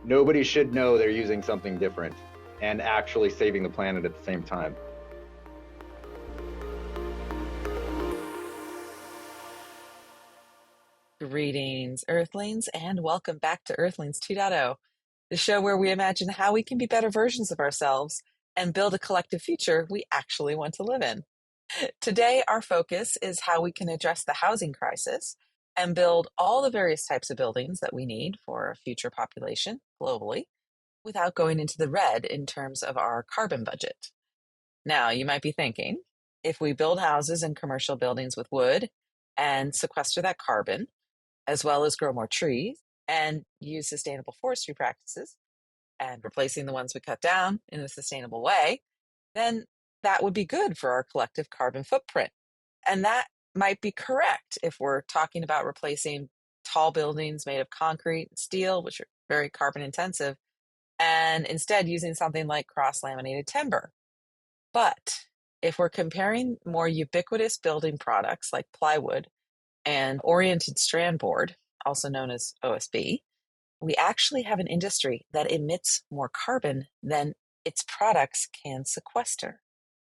Nobody should know they're using something different and actually saving the planet at the same time. Greetings, Earthlings, and welcome back to Earthlings 2.0, the show where we imagine how we can be better versions of ourselves and build a collective future we actually want to live in. Today, our focus is how we can address the housing crisis and build all the various types of buildings that we need for a future population globally without going into the red in terms of our carbon budget. Now, you might be thinking, if we build houses and commercial buildings with wood and sequester that carbon, as well as grow more trees and use sustainable forestry practices and replacing the ones we cut down in a sustainable way, then that would be good for our collective carbon footprint. And that might be correct if we're talking about replacing tall buildings made of concrete and steel, which are very carbon intensive, and instead using something like cross laminated timber. But if we're comparing more ubiquitous building products like plywood and oriented strand board, also known as OSB, we actually have an industry that emits more carbon than its products can sequester.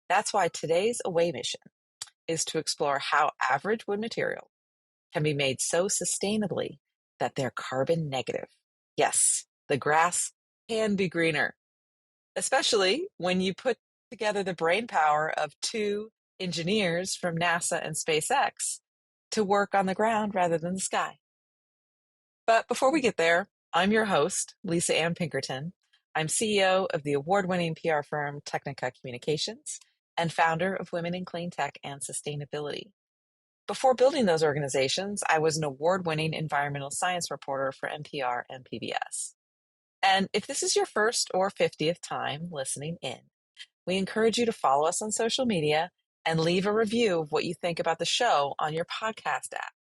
That's why today's Away mission is to explore how average wood material can be made so sustainably that they're carbon negative. Yes, the grass can be greener, especially when you put together the brain power of two engineers from NASA and SpaceX to work on the ground rather than the sky. But before we get there, I'm your host, Lisa Ann Pinkerton. I'm CEO of the award-winning PR firm Technica Communications and founder of Women in Clean Tech and Sustainability. Before building those organizations, I was an award-winning environmental science reporter for NPR and PBS. And if this is your first or 50th time listening in, we encourage you to follow us on social media and leave a review of what you think about the show on your podcast app.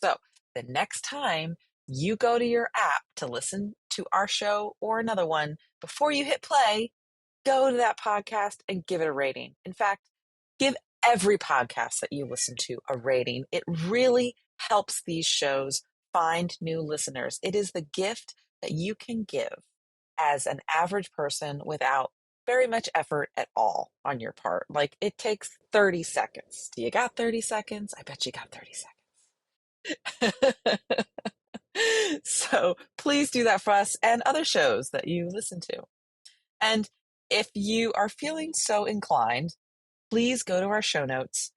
So the next time you go to your app to listen to our show or another one, before you hit play, go to that podcast and give it a rating. In fact, give every podcast that you listen to a rating. It really helps these shows find new listeners. It is the gift that you can give as an average person without very much effort at all on your part. Like it takes 30 seconds. Do you got 30 seconds? I bet you got 30 seconds. So please do that for us and other shows that you listen to. And if you are feeling so inclined, please go to our show notes,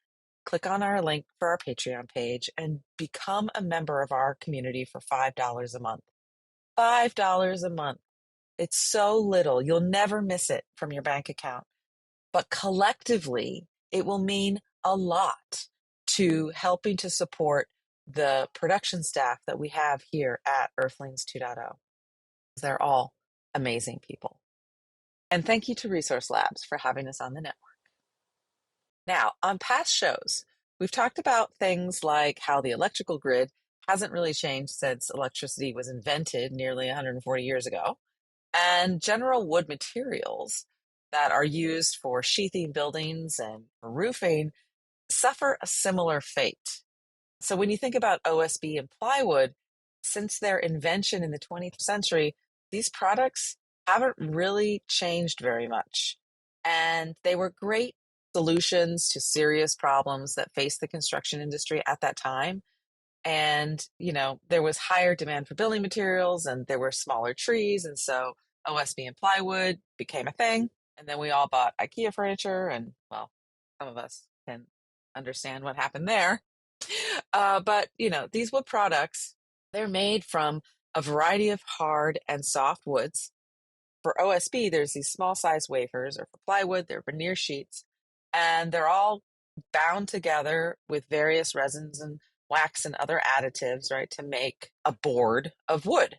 click on our link for our Patreon page, and become a member of our community for $5 a month. $5 a month. It's so little. You'll never miss it from your bank account. But collectively, it will mean a lot to helping to support the production staff that we have here at Earthlings 2.0. They're all amazing people. And thank you to Resource Labs for having us on the network. Now, on past shows, we've talked about things like how the electrical grid hasn't really changed since electricity was invented nearly 140 years ago, and general wood materials that are used for sheathing buildings and for roofing suffer a similar fate. So when you think about OSB and plywood, since their invention in the 20th century, these products haven't really changed very much. And they were great solutions to serious problems that faced the construction industry at that time. And, there was higher demand for building materials and there were smaller trees. And so OSB and plywood became a thing. And then we all bought IKEA furniture. And, well, some of us can understand what happened there. But, these wood products, they're made from a variety of hard and soft woods. For OSB, there's these small size wafers, or for plywood, they're veneer sheets, and they're all bound together with various resins and wax and other additives, right, to make a board of wood.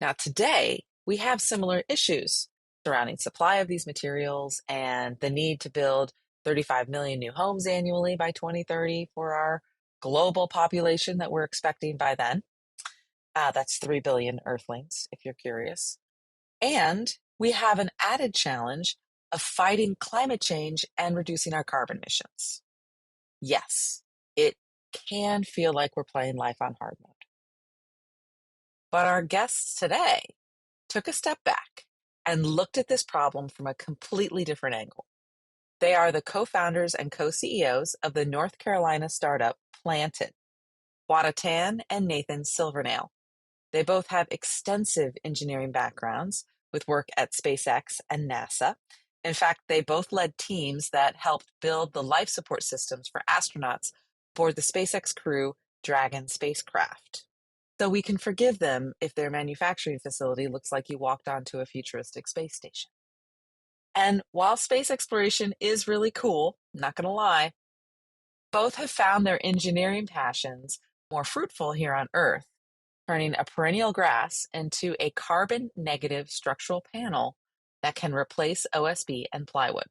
Now, today, we have similar issues surrounding supply of these materials and the need to build 35 million new homes annually by 2030 for our global population that we're expecting by then. That's 3 billion Earthlings, if you're curious. And we have an added challenge of fighting climate change and reducing our carbon emissions. Yes, it can feel like we're playing life on hard mode. But our guests today took a step back and looked at this problem from a completely different angle. They are the co-founders and co-CEOs of the North Carolina startup Planted, Haude and Nathan Silvernail. They both have extensive engineering backgrounds with work at SpaceX and NASA. In fact, they both led teams that helped build the life support systems for astronauts aboard the SpaceX Crew Dragon spacecraft. So we can forgive them if their manufacturing facility looks like you walked onto a futuristic space station. And while space exploration is really cool, not going to lie, both have found their engineering passions more fruitful here on Earth, turning a perennial grass into a carbon negative structural panel that can replace OSB and plywood.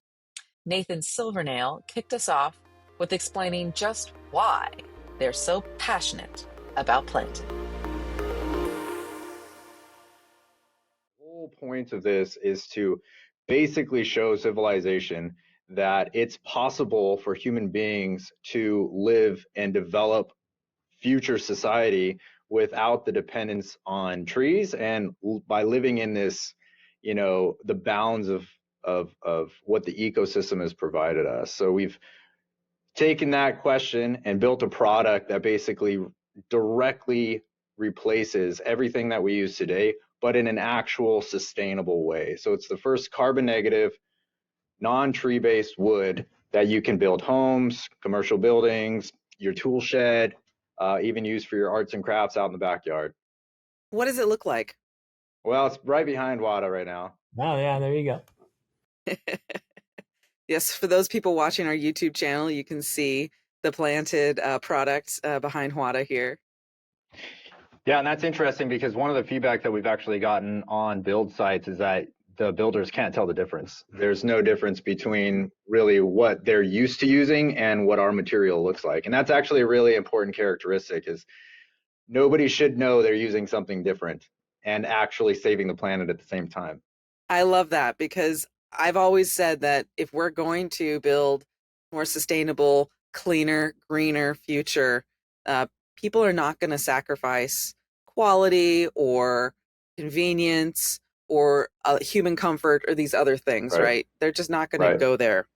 Nathan Silvernail kicked us off with explaining just why they're so passionate about planting. The whole point of this is to basically show civilization that it's possible for human beings to live and develop future society without the dependence on trees, and by living in this, the bounds of what the ecosystem has provided us. So we've taken that question and built a product that basically directly replaces everything that we use today, but in an actual sustainable way. So it's the first carbon negative, non-tree based wood that you can build homes, commercial buildings, your tool shed, even used for your arts and crafts out in the backyard. What does it look like? Well, it's right behind Wada right now. Oh, yeah, there you go. Yes, for those people watching our YouTube channel, you can see the Planted product behind Haude here. Yeah, and that's interesting because one of the feedback that we've actually gotten on build sites is that the builders can't tell the difference. There's no difference between really what they're used to using and what our material looks like. And that's actually a really important characteristic, is nobody should know they're using something different and actually saving the planet at the same time. I love that, because I've always said that if we're going to build more sustainable, cleaner, greener future, people are not going to sacrifice quality or convenience or human comfort or these other things, right? They're just not going to go there.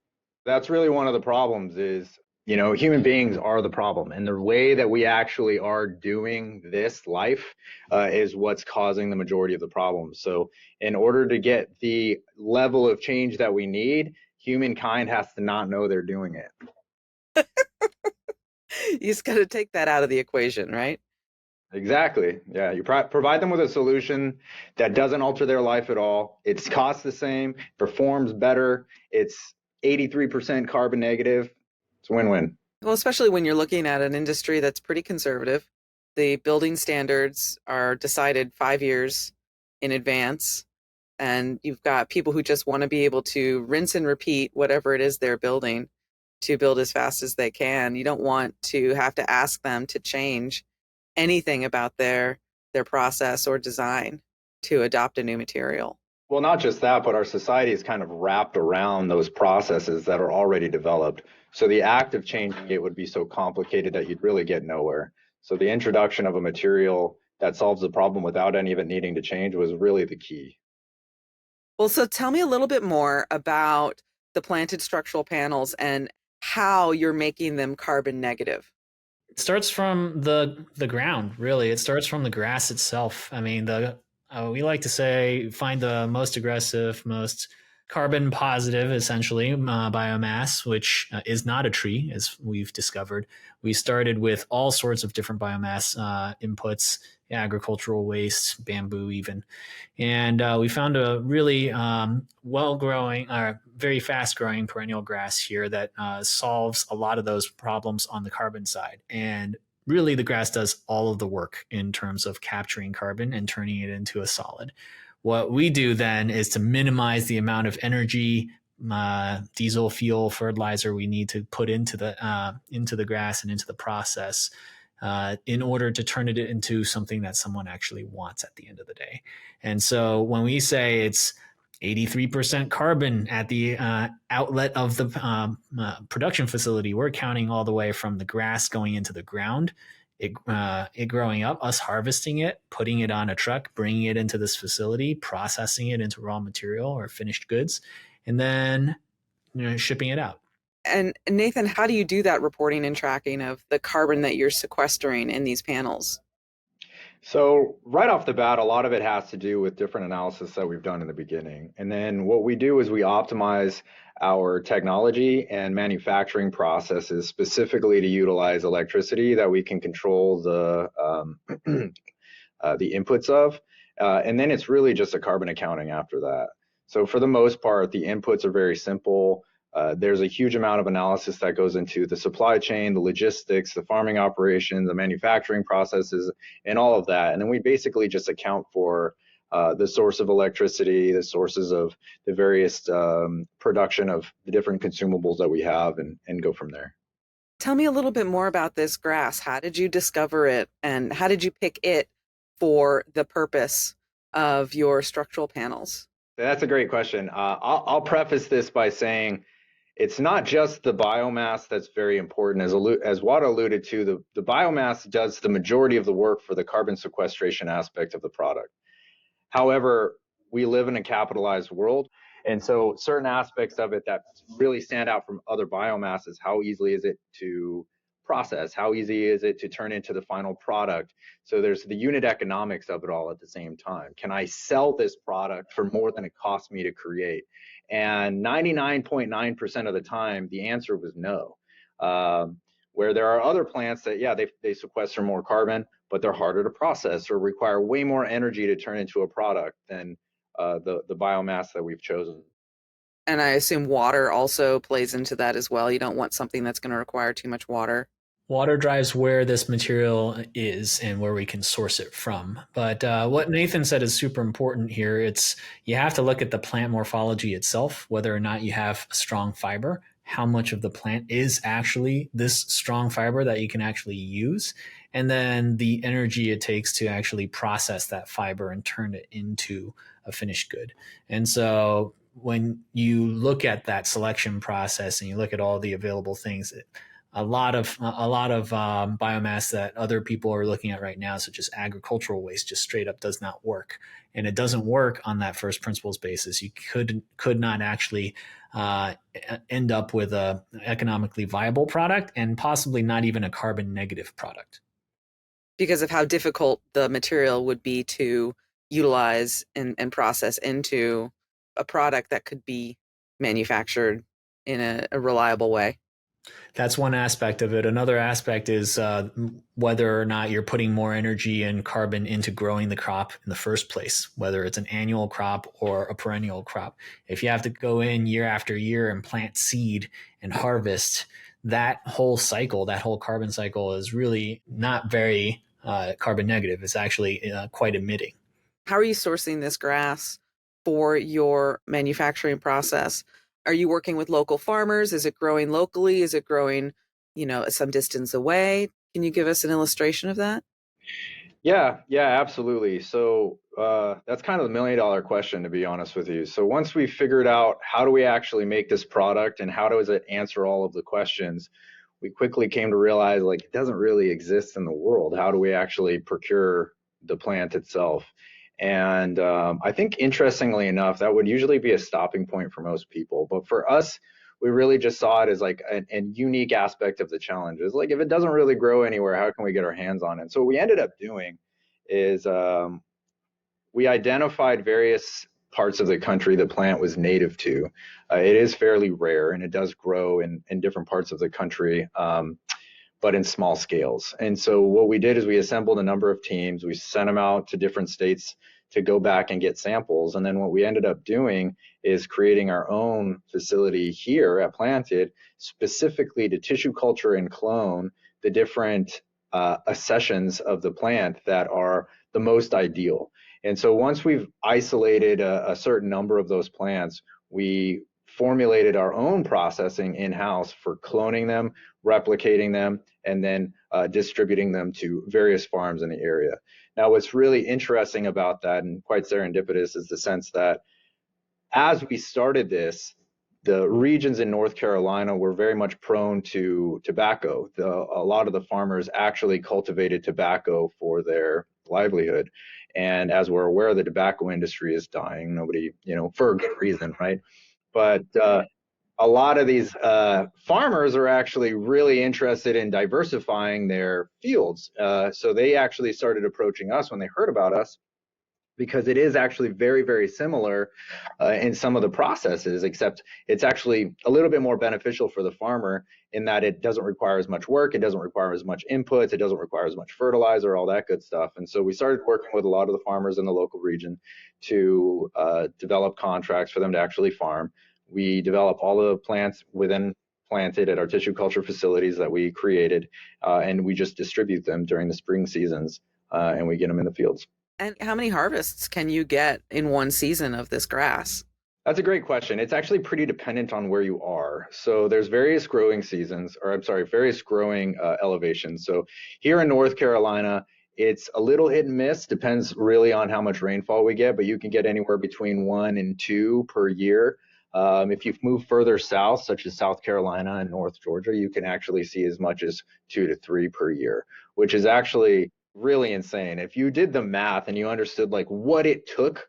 That's really one of the problems is, human beings are the problem. And the way that we actually are doing this life is what's causing the majority of the problems. So in order to get the level of change that we need, humankind has to not know they're doing it. You just got to take that out of the equation, right? Exactly. Yeah. You provide them with a solution that doesn't alter their life at all. It's costs the same, performs better. It's 83% carbon negative. It's a win-win. Well, especially when you're looking at an industry that's pretty conservative. The building standards are decided 5 years in advance. And you've got people who just want to be able to rinse and repeat whatever it is they're building to build as fast as they can. You don't want to have to ask them to change anything about their process or design to adopt a new material. Well, not just that, but our society is kind of wrapped around those processes that are already developed. So the act of changing it would be so complicated that you'd really get nowhere. So the introduction of a material that solves the problem without any of it needing to change was really the key. Well, so tell me a little bit more about the Planted structural panels and how you're making them carbon negative. It starts from the ground, really. It starts from the grass itself. I mean, we like to say find the most aggressive, most carbon positive, essentially, biomass, which is not a tree, as we've discovered. We started with all sorts of different biomass inputs, agricultural waste, bamboo even. And we found a really well-growing, very fast-growing perennial grass here that solves a lot of those problems on the carbon side. And really, the grass does all of the work in terms of capturing carbon and turning it into a solid. What we do then is to minimize the amount of energy, diesel, fuel, fertilizer we need to put into the grass and into the process in order to turn it into something that someone actually wants at the end of the day. And so when we say it's 83% carbon at the outlet of the production facility, we're counting all the way from the grass going into the ground it growing up, us harvesting it, putting it on a truck, bringing it into this facility, processing it into raw material or finished goods, and then shipping it out. And Nathan, how do you do that reporting and tracking of the carbon that you're sequestering in these panels? So right off the bat, a lot of it has to do with different analysis that we've done in the beginning. And then what we do is we optimize our technology and manufacturing processes specifically to utilize electricity that we can control the inputs of. And then it's really just a carbon accounting after that. So for the most part, the inputs are very simple. There's a huge amount of analysis that goes into the supply chain, the logistics, the farming operations, the manufacturing processes, and all of that. And then we basically just account for the source of electricity, the sources of the various production of the different consumables that we have, and go from there. Tell me a little bit more about this grass. How did you discover it, and how did you pick it for the purpose of your structural panels? That's a great question. I'll preface this by saying it's not just the biomass that's very important. As Haude alluded to, the biomass does the majority of the work for the carbon sequestration aspect of the product. However, we live in a capitalized world, and so certain aspects of it that really stand out from other biomasses, how easily is it to process? How easy is it to turn into the final product? So there's the unit economics of it all at the same time. Can I sell this product for more than it cost me to create? And 99.9% of the time, the answer was no. Where there are other plants that, yeah, they sequester more carbon, but they're harder to process or require way more energy to turn into a product than the biomass that we've chosen. And I assume water also plays into that as well. You don't want something that's going to require too much water. Water drives where this material is and where we can source it from. But what Nathan said is super important here. You have to look at the plant morphology itself, whether or not you have a strong fiber, how much of the plant is actually this strong fiber that you can actually use, and then the energy it takes to actually process that fiber and turn it into a finished good. And so when you look at that selection process and you look at all the available things, a lot of biomass that other people are looking at right now, such as agricultural waste, just straight up does not work, and it doesn't work on that first principles basis. You could not actually end up with a economically viable product, and possibly not even a carbon negative product, because of how difficult the material would be to utilize and process into a product that could be manufactured in a reliable way. That's one aspect of it. Another aspect is whether or not you're putting more energy and carbon into growing the crop in the first place, whether it's an annual crop or a perennial crop. If you have to go in year after year and plant seed and harvest, that whole cycle, that whole carbon cycle is really not very carbon negative. It's actually quite emitting. How are you sourcing this grass for your manufacturing process? Are you working with local farmers? Is it growing locally? Is it growing, some distance away? Can you give us an illustration of that? Yeah, absolutely. So that's kind of the $1 million question, to be honest with you. So once we figured out how do we actually make this product and how does it answer all of the questions, we quickly came to realize it doesn't really exist in the world. How do we actually procure the plant itself? And I think, interestingly enough, that would usually be a stopping point for most people. But for us, we really just saw it as a unique aspect of the challenge. It's if it doesn't really grow anywhere, how can we get our hands on it? So what we ended up doing is we identified various parts of the country the plant was native to. It is fairly rare, and it does grow in different parts of the country, but in small scales. And so what we did is we assembled a number of teams. We sent them out to different states to go back and get samples. And then what we ended up doing is creating our own facility here at Planted, specifically to tissue culture and clone the different accessions of the plant that are the most ideal. And so once we've isolated a certain number of those plants, we formulated our own processing in-house for cloning them, replicating them, and then distributing them to various farms in the area. Now, what's really interesting about that, and quite serendipitous, is the sense that as we started this, the regions in North Carolina were very much prone to tobacco. A lot of the farmers actually cultivated tobacco for their livelihood. And as we're aware, the tobacco industry is dying. Nobody, for a good reason, right? But a lot of these farmers are actually really interested in diversifying their fields. So they actually started approaching us when they heard about us, because it is actually very, very similar in some of the processes, except it's actually a little bit more beneficial for the farmer in that it doesn't require as much work, it doesn't require as much inputs, it doesn't require as much fertilizer, all that good stuff. And so we started working with a lot of the farmers in the local region to develop contracts for them to actually farm. We develop all the plants planted at our tissue culture facilities that we created, and we just distribute them during the spring seasons, and we get them in the fields. And how many harvests can you get in one season of this grass? That's a great question. It's actually pretty dependent on where you are. So there's various growing seasons, or I'm sorry, various growing elevations. So here in North Carolina, it's a little hit and miss, depends really on how much rainfall we get, but you can get anywhere between 1 and 2 per year. If you move further south, such as South Carolina and North Georgia, you can actually see as much as 2 to 3 per year, which is actually really insane. If you did the math and you understood like what it took,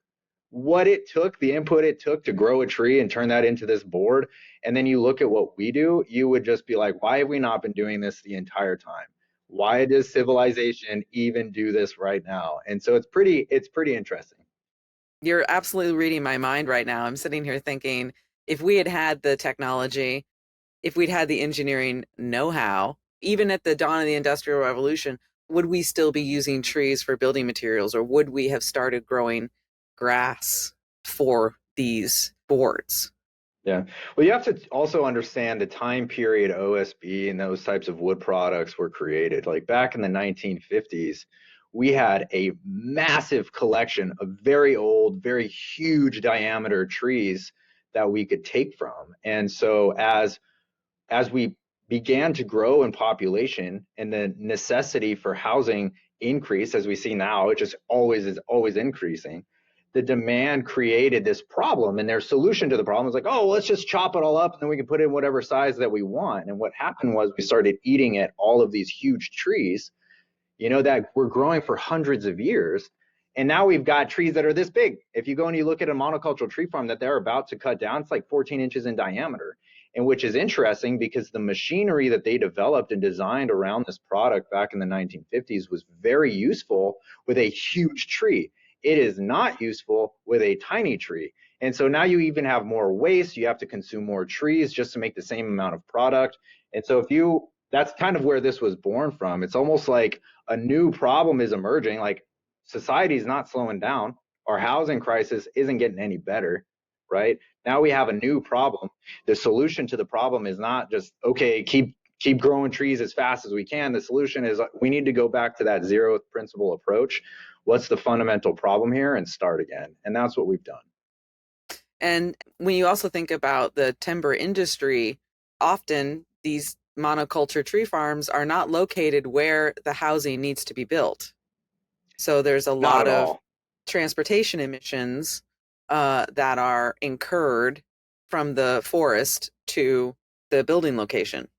the input it took to grow a tree and turn that into this board, and then you look at what we do, you would just be like, why have we not been doing this the entire time? Why does civilization even do this right now? And so it's pretty interesting. You're absolutely reading my mind right now. I'm sitting here thinking, if we had had the technology, if we'd had the engineering know-how, even at the dawn of the Industrial Revolution, would we still be using trees for building materials, or would we have started growing grass for these boards? Yeah. Well, you have to also understand the time period OSB and those types of wood products were created. Like back in the 1950s, we had a massive collection of very old, very huge diameter trees that we could take from. And so as we began to grow in population and the necessity for housing increased, as we see now, it just is always increasing. The demand created this problem, and their solution to the problem was like, oh, let's just chop it all up and then we can put it in whatever size that we want. And what happened was we started eating at all of these huge trees, that were growing for hundreds of years. And now we've got trees that are this big. If you go and you look at a monocultural tree farm that they're about to cut down, it's like 14 inches in diameter. And which is interesting because the machinery that they developed and designed around this product back in the 1950s was very useful with a huge tree. It is not useful with a tiny tree. And so now you even have more waste. You have to consume more trees just to make the same amount of product. And so that's kind of where this was born from. It's almost like a new problem is emerging. Like society is not slowing down. Our housing crisis isn't getting any better, right? Now we have a new problem. The solution to the problem is not just, okay, keep growing trees as fast as we can. The solution is we need to go back to that zero principle approach. What's the fundamental problem here, and start again. And that's what we've done. And when you also think about the timber industry, often these monoculture tree farms are not located where the housing needs to be built. So there's a lot of transportation emissions that are incurred from the forest to the building location.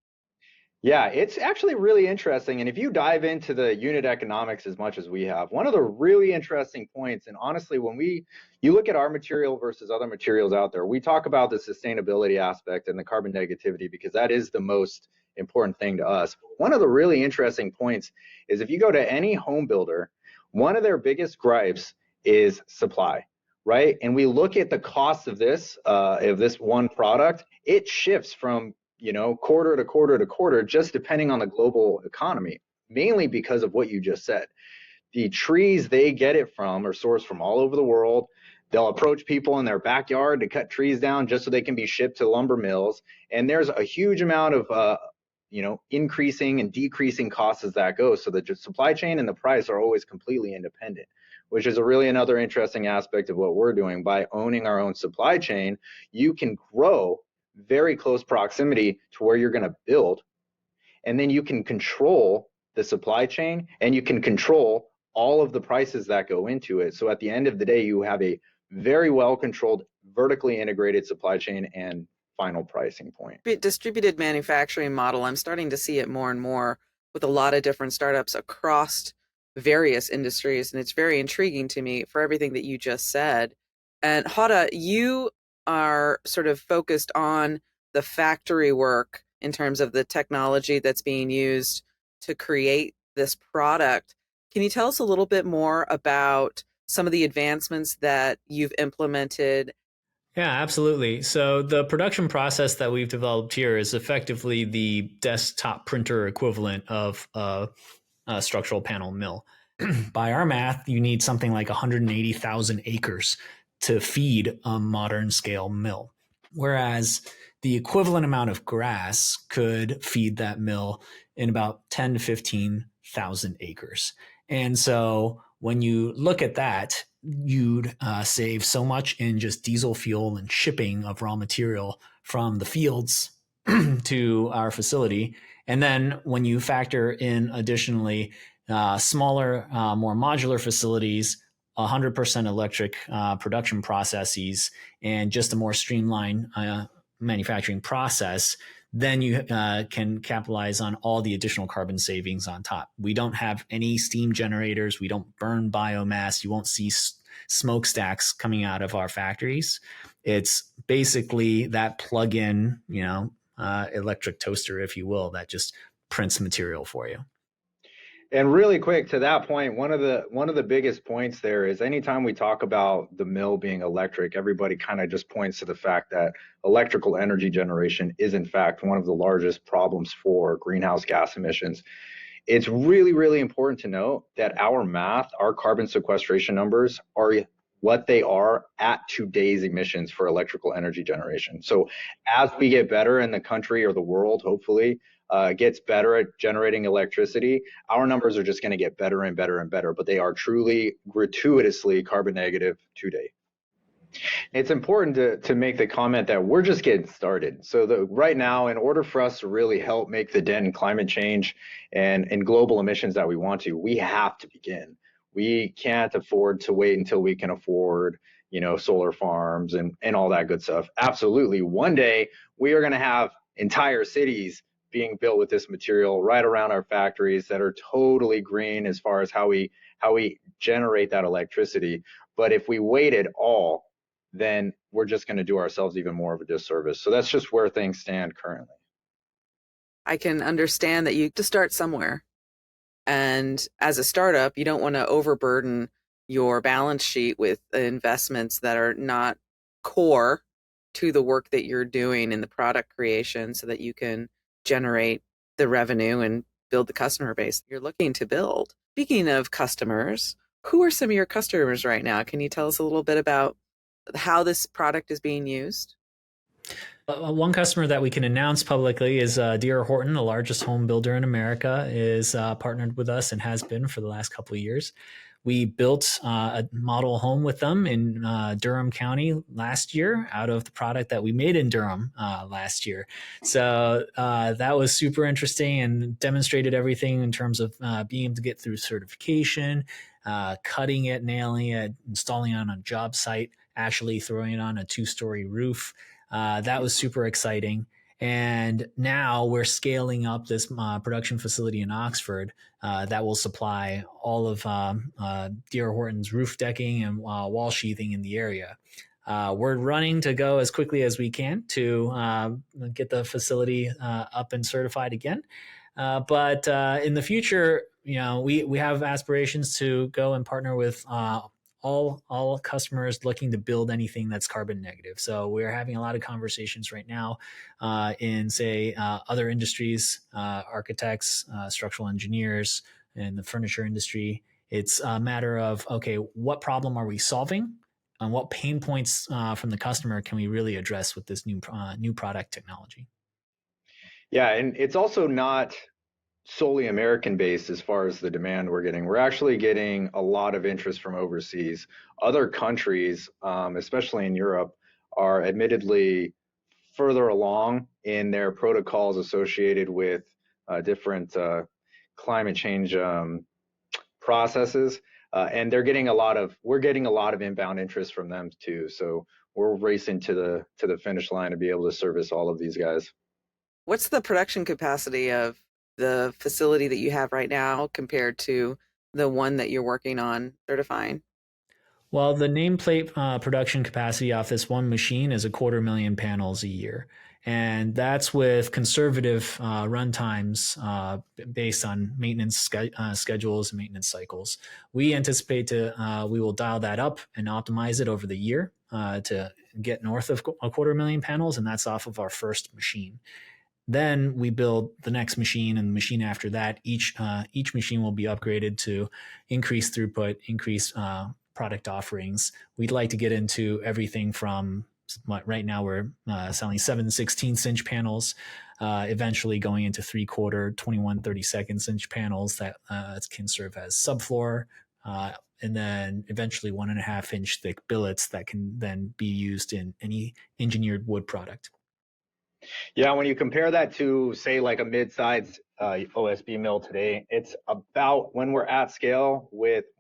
Yeah, it's actually really interesting. And if you dive into the unit economics as much as we have, one of the really interesting points, and honestly, when you look at our material versus other materials out there, we talk about the sustainability aspect and the carbon negativity because that is the most important thing to us. One of the really interesting points is if you go to any home builder, one of their biggest gripes is supply, right? And we look at the cost of this one product, it shifts from quarter to quarter to quarter, just depending on the global economy, mainly because of what you just said. The trees they get it from are sourced from all over the world. They'll approach people in their backyard to cut trees down just so they can be shipped to lumber mills. And there's a huge amount of, increasing and decreasing costs as that goes. So the supply chain and the price are always completely independent, which is really another interesting aspect of what we're doing. By owning our own supply chain, you can grow very close proximity to where you're going to build, and then you can control the supply chain and you can control all of the prices that go into it. So at the end of the day, you have a very well controlled, vertically integrated supply chain and final pricing point. Distributed manufacturing model, I'm starting to see it more and more with a lot of different startups across various industries, and it's very intriguing to me for everything that you just said. And Haude, you are sort of focused on the factory work in terms of the technology that's being used to create this product. Can you tell us a little bit more about some of the advancements that you've implemented? Yeah, absolutely. So the production process that we've developed here is effectively the desktop printer equivalent of a structural panel mill. By our math, you need something like 180,000 acres to feed a modern scale mill. Whereas the equivalent amount of grass could feed that mill in about 10 to 15,000 acres. And so when you look at that, you'd save so much in just diesel fuel and shipping of raw material from the fields to our facility. And then when you factor in additionally smaller, more modular facilities, 100% electric production processes, and just a more streamlined manufacturing process, then you can capitalize on all the additional carbon savings on top. We don't have any steam generators. We don't burn biomass. You won't see smokestacks coming out of our factories. It's basically that plug-in, electric toaster, if you will, that just prints material for you. And really quick to that point, one of the biggest points there is anytime we talk about the mill being electric, everybody kind of just points to the fact that electrical energy generation is in fact one of the largest problems for greenhouse gas emissions. It's really, really important to note that our math, our carbon sequestration numbers are what they are at today's emissions for electrical energy generation. So as we get better in the country or the world, hopefully, gets better at generating electricity, our numbers are just going to get better and better and better, but they are truly gratuitously carbon negative today. It's important to make the comment that we're just getting started. So right now, in order for us to really help make the dent in climate change and global emissions that we want to, we have to begin. We can't afford to wait until we can afford, solar farms and all that good stuff. Absolutely. One day we are going to have entire cities being built with this material right around our factories that are totally green as far as how we generate that electricity. But if we wait at all, then we're just going to do ourselves even more of a disservice. So that's just where things stand currently. I can understand that you have to start somewhere. And as a startup, you don't want to overburden your balance sheet with investments that are not core to the work that you're doing in the product creation so that you can generate the revenue and build the customer base you're looking to build. Speaking of customers, who are some of your customers right now? Can you tell us a little bit about how this product is being used? One customer that we can announce publicly is D.R. Horton, the largest home builder in America, is partnered with us and has been for the last couple of years. We built a model home with them in Durham County last year out of the product that we made in Durham last year. So that was super interesting and demonstrated everything in terms of being able to get through certification, cutting it, nailing it, installing it on a job site, actually throwing it on a 2-story roof. That was super exciting. And now we're scaling up this production facility in Oxford that will supply all of D.R. Horton's roof decking and wall sheathing in the area. We're running to go as quickly as we can to get the facility up and certified again. But in the future, we have aspirations to go and partner with all customers looking to build anything that's carbon negative. So we're having a lot of conversations right now in, say, other industries, architects, structural engineers, and the furniture industry. It's a matter of, okay, what problem are we solving? And what pain points from the customer can we really address with this new product technology? Yeah, and it's also not solely American based as far as the demand we're getting. We're actually getting a lot of interest from overseas. Other countries, especially in Europe, are admittedly further along in their protocols associated with different climate change processes. And we're getting a lot of inbound interest from them too. So we're racing to the finish line to be able to service all of these guys. What's the production capacity of the facility that you have right now compared to the one that you're working on certifying? Well, the nameplate production capacity off this one machine is 250,000 panels a year. And that's with conservative run times based on maintenance schedules and maintenance cycles. We anticipate we will dial that up and optimize it over the year to get north of 250,000 panels, and that's off of our first machine. Then we build the next machine and the machine after that. Each machine will be upgraded to increase throughput, increase product offerings. We'd like to get into everything from right now we're selling 7/16 inch panels, eventually going into 3/4, 21/32 inch panels that can serve as subfloor, and then eventually 1.5 inch thick billets that can then be used in any engineered wood product. Yeah, when you compare that to, say, like a mid-sized OSB mill today, it's about, when we're at scale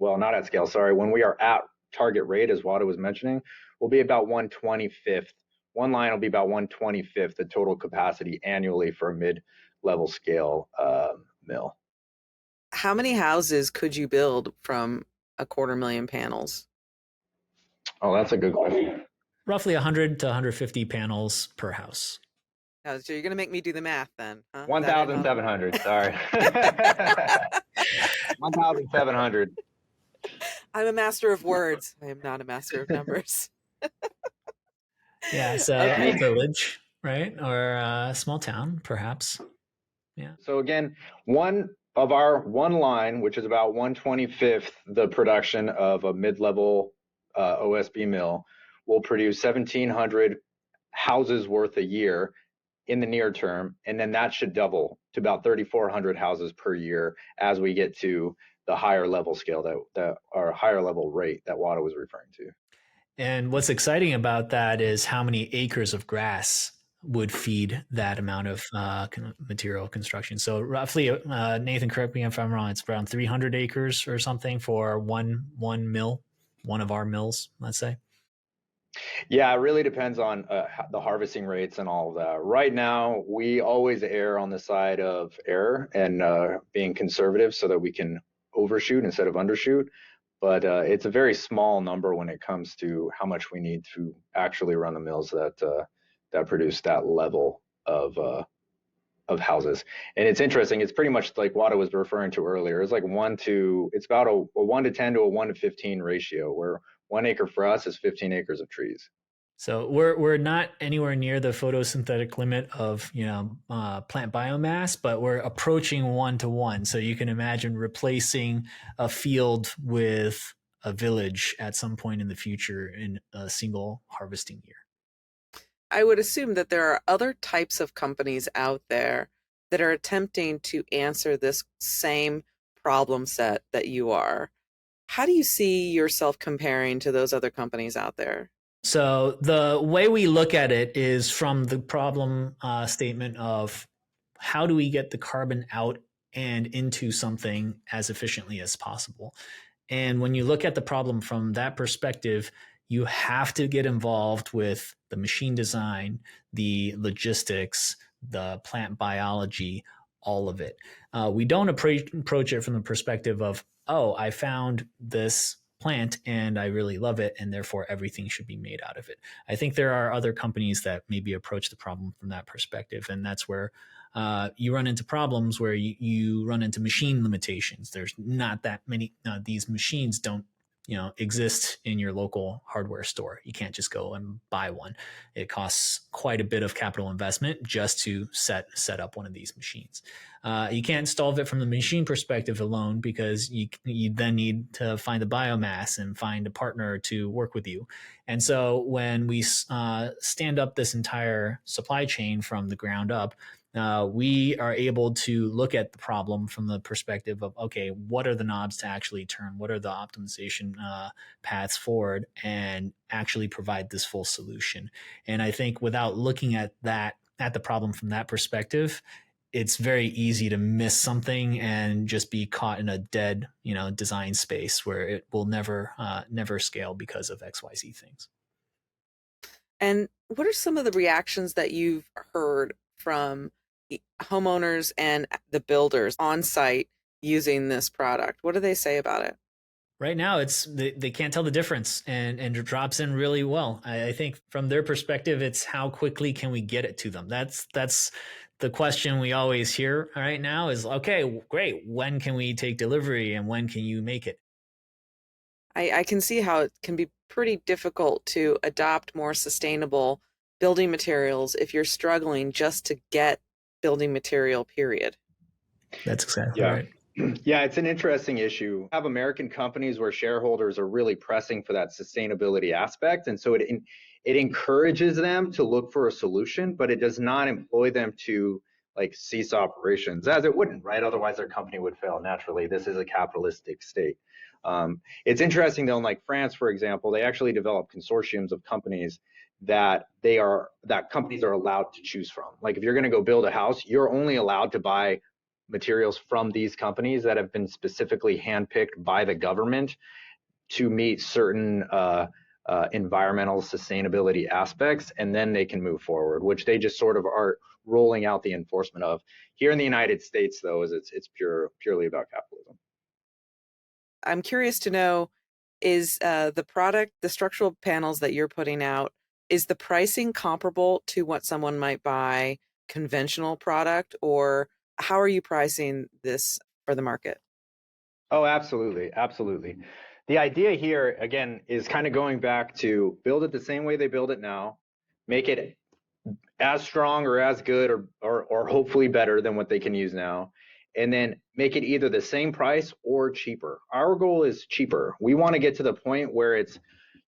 not at scale, sorry, when we are at target rate, as Haude was mentioning, will be about 1/25th. One line will be about 1/25th the total capacity annually for a mid-level scale mill. How many houses could you build from 250,000 panels? Oh, that's a good question. Roughly 100 to 150 panels per house. Oh, so you're going to make me do the math then, huh? 1,700, sorry. 1,700. I'm a master of words. I am not a master of numbers. Yeah, so Okay. a village, right? Or a small town, perhaps. Yeah. So again, one line, which is about 1/25th the production of a mid-level OSB mill, will produce 1,700 houses worth a year in the near term, and then that should double to about 3,400 houses per year as we get to the higher level scale that or higher level rate that Haude was referring to. And what's exciting about that is how many acres of grass would feed that amount of material construction. So roughly, Nathan, correct me if I'm wrong, it's around 300 acres or something for one mill, one of our mills, let's say. Yeah, it really depends on the harvesting rates and all of that. Right now, we always err on the side of error and being conservative so that we can overshoot instead of undershoot. But it's a very small number when it comes to how much we need to actually run the mills that produce that level of houses. And it's interesting. It's pretty much like Haude was referring to earlier. It's like it's about a 1/10 to a 1/15 ratio, where 1 acre for us is 15 acres of trees. So we're not anywhere near the photosynthetic limit of plant biomass, but we're approaching 1-to-1. So you can imagine replacing a field with a village at some point in the future in a single harvesting year. I would assume that there are other types of companies out there that are attempting to answer this same problem set that you are. How do you see yourself comparing to those other companies out there? So the way we look at it is from the problem statement of how do we get the carbon out and into something as efficiently as possible. And when you look at the problem from that perspective, you have to get involved with the machine design, the logistics, the plant biology, all of it. We don't approach it from the perspective of, oh, I found this plant and I really love it, and therefore everything should be made out of it. I think there are other companies that maybe approach the problem from that perspective, and that's where you run into problems where you run into machine limitations. There's not that many. These machines don't exist in your local hardware store. You can't just go and buy one. It costs quite a bit of capital investment just to set up one of these machines. You can't solve it from the machine perspective alone, because you then need to find the biomass and find a partner to work with you. And so when we stand up this entire supply chain from the ground up, we are able to look at the problem from the perspective of, okay, what are the knobs to actually turn? What are the optimization paths forward, and actually provide this full solution? And I think without looking at the problem from that perspective, it's very easy to miss something and just be caught in a dead, design space where it will never scale because of XYZ things. And what are some of the reactions that you've heard from homeowners and the builders on site using this product? What do they say about it? Right now, it's they can't tell the difference, and it drops in really well. I think from their perspective, it's how quickly can we get it to them. That's the question we always hear right now is, okay, great, when can we take delivery and when can you make it? I can see how it can be pretty difficult to adopt more sustainable building materials if you're struggling just to get building material, period. That's exactly Yeah. right. Yeah, it's an interesting issue. We have American companies where shareholders are really pressing for that sustainability aspect. And so it encourages them to look for a solution, but it does not employ them to like cease operations, as it wouldn't, right? Otherwise, their company would fail naturally. This is a capitalistic state. It's interesting though, in like France, for example, they actually develop consortiums of companies that companies are allowed to choose from. Like if you're going to go build a house, you're only allowed to buy materials from these companies that have been specifically handpicked by the government to meet certain environmental sustainability aspects, and then they can move forward, which they just sort of are rolling out the enforcement of. Here in the United States, though, is it's purely about capitalism. I'm curious to know, is the product, the structural panels that you're putting out, is the pricing comparable to what someone might buy conventional product, or how are you pricing this for the market? Oh, absolutely. Absolutely. The idea here, again, is kind of going back to build it the same way they build it now, make it as strong or as good or hopefully better than what they can use now, and then make it either the same price or cheaper. Our goal is cheaper. We want to get to the point where it's,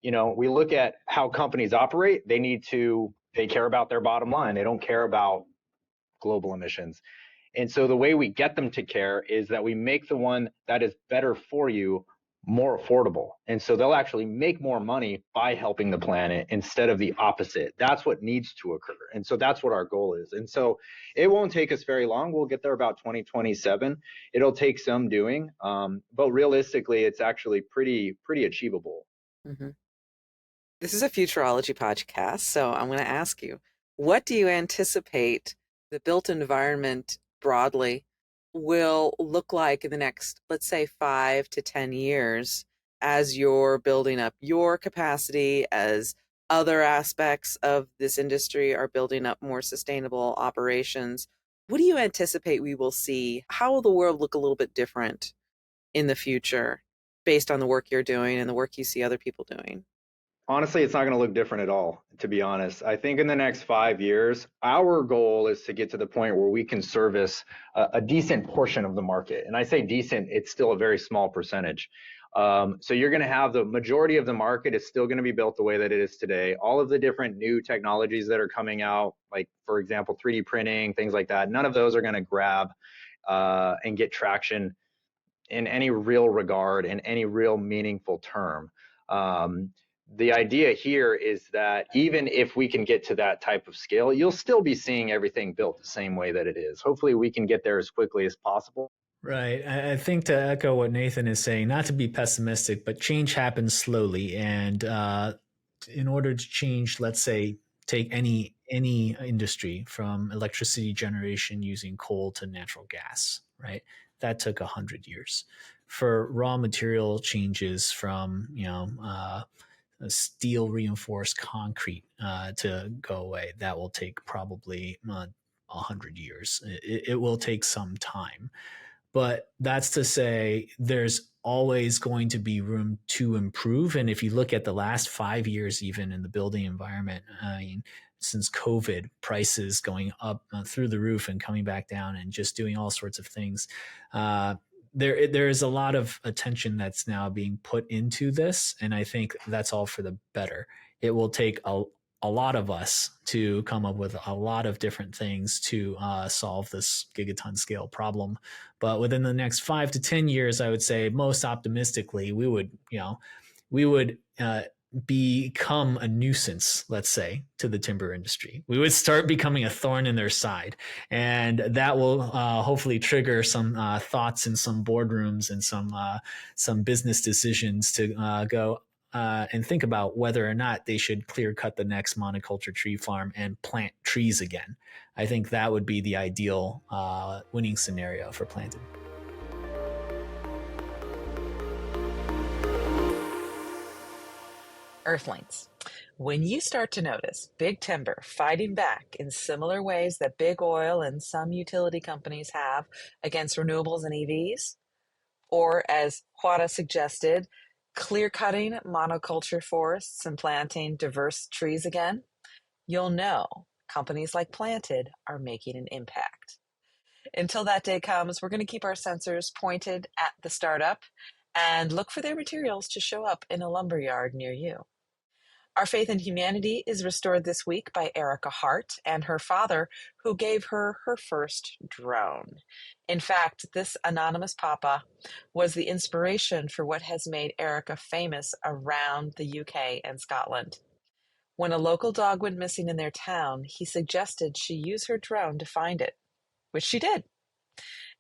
we look at how companies operate. They care about their bottom line. They don't care about global emissions. And so the way we get them to care is that we make the one that is better for you more affordable. And so they'll actually make more money by helping the planet instead of the opposite. That's what needs to occur. And so that's what our goal is. And so it won't take us very long. We'll get there about 2027. It'll take some doing. But realistically, it's actually pretty achievable. Mm-hmm. This is a futurology podcast, so I'm going to ask you, what do you anticipate the built environment broadly will look like in the next, let's say, 5 to 10 years as you're building up your capacity, as other aspects of this industry are building up more sustainable operations? What do you anticipate we will see? How will the world look a little bit different in the future based on the work you're doing and the work you see other people doing? Honestly, it's not going to look different at all, to be honest. I think in the next 5 years, our goal is to get to the point where we can service a decent portion of the market. And I say decent, it's still a very small percentage. So you're going to have the majority of the market is still going to be built the way that it is today. All of the different new technologies that are coming out, like, for example, 3D printing, things like that, none of those are going to grab and get traction in any real regard, in any real meaningful term. The idea here is that even if we can get to that type of scale, you'll still be seeing everything built the same way that it is. Hopefully we can get there as quickly as possible. Right. I think to echo what Nathan is saying, not to be pessimistic, but change happens slowly. And in order to change, let's say, take any industry from electricity generation using coal to natural gas, right? That took 100 years. For raw material changes from, steel reinforced concrete to go away, that will take probably 100 years. It will take some time. But that's to say, there's always going to be room to improve. And if you look at the last 5 years, even in the building environment, I mean, since COVID, prices going up through the roof and coming back down and just doing all sorts of things. There is a lot of attention that's now being put into this. And I think that's all for the better. It will take a lot of us to come up with a lot of different things to solve this gigaton scale problem. But within the next 5 to 10 years, I would say most optimistically, we would become a nuisance, let's say, to the timber industry. We would start becoming a thorn in their side. And that will hopefully trigger some thoughts in some boardrooms and some business decisions to go, and think about whether or not they should clear cut the next monoculture tree farm and plant trees again. I think that would be the ideal winning scenario for planting. Earthlings. When you start to notice big timber fighting back in similar ways that big oil and some utility companies have against renewables and EVs, or as Haude suggested, clear-cutting monoculture forests and planting diverse trees again, you'll know companies like Planted are making an impact. Until that day comes, we're going to keep our sensors pointed at the startup and look for their materials to show up in a lumberyard near you. Our faith in humanity is restored this week by Erica Hart and her father, who gave her her first drone. In fact, this anonymous papa was the inspiration for what has made Erica famous around the UK and Scotland. When a local dog went missing in their town, he suggested she use her drone to find it, which she did.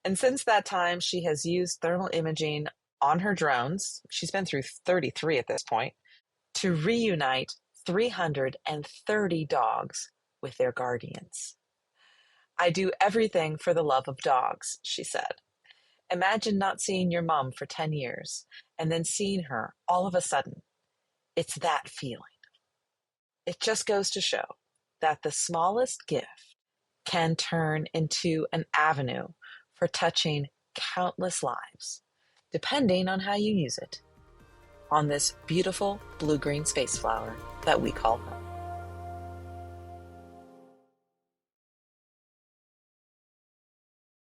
And since that time, she has used thermal imaging on her drones. She's been through 33 at this point, to reunite 330 dogs with their guardians. I do everything for the love of dogs, she said. Imagine not seeing your mom for 10 years and then seeing her all of a sudden. It's that feeling. It just goes to show that the smallest gift can turn into an avenue for touching countless lives, depending on how you use it, on this beautiful blue-green space flower that we call home.